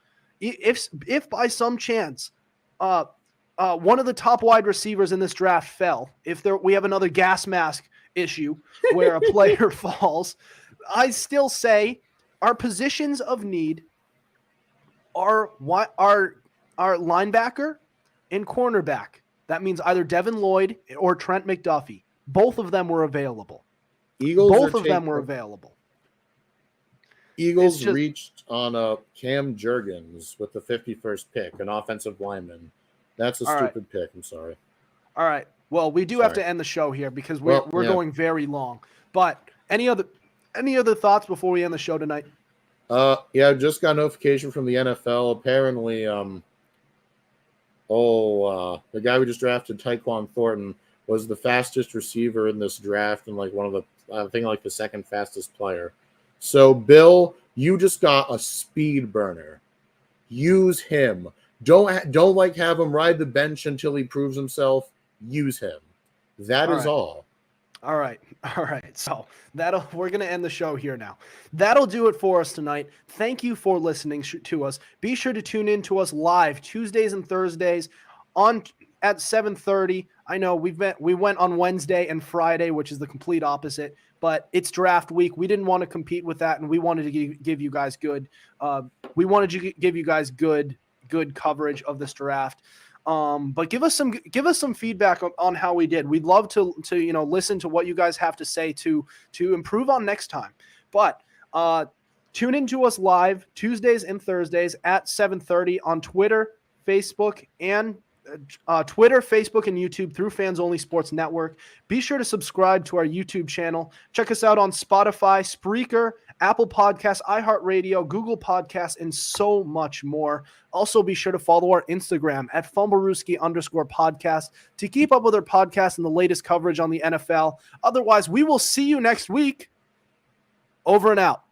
If by some chance one of the top wide receivers in this draft fell, we have another gas mask issue where a player falls, I still say our positions of need are linebacker and cornerback. That means either Devin Lloyd or Trent McDuffie. Both of them were available. Eagles reached on Cam Jurgens with the 51st pick, an offensive lineman. That's a stupid pick. I'm sorry. All right. Well, we do have to end the show here because we're going very long. But any other thoughts before we end the show tonight? Just got notification from the NFL. Apparently, the guy we just drafted, Tyquan Thornton, was the fastest receiver in this draft and the second fastest player. So, Bill, you just got a speed burner. Use him. Don't have him ride the bench until he proves himself. Use him. That is all. All right. So we're going to end the show here now. That'll do it for us tonight. Thank you for listening to us. Be sure to tune in to us live Tuesdays and Thursdays at 7:30. I know we went on Wednesday and Friday, which is the complete opposite, but it's draft week. We didn't want to compete with that, and we wanted to give you guys good. Good coverage of this draft. But give us some feedback on how we did. We'd love to listen to what you guys have to say to improve on next time. But tune into us live Tuesdays and Thursdays at 7:30 on Twitter, Facebook, and YouTube through Fans Only Sports Network. Be sure to subscribe to our YouTube channel. Check us out on Spotify, Spreaker, Apple Podcasts, iHeartRadio, Google Podcasts, and so much more. Also, be sure to follow our Instagram at Fumblerooski_podcast to keep up with our podcast and the latest coverage on the NFL. Otherwise, we will see you next week. Over and out.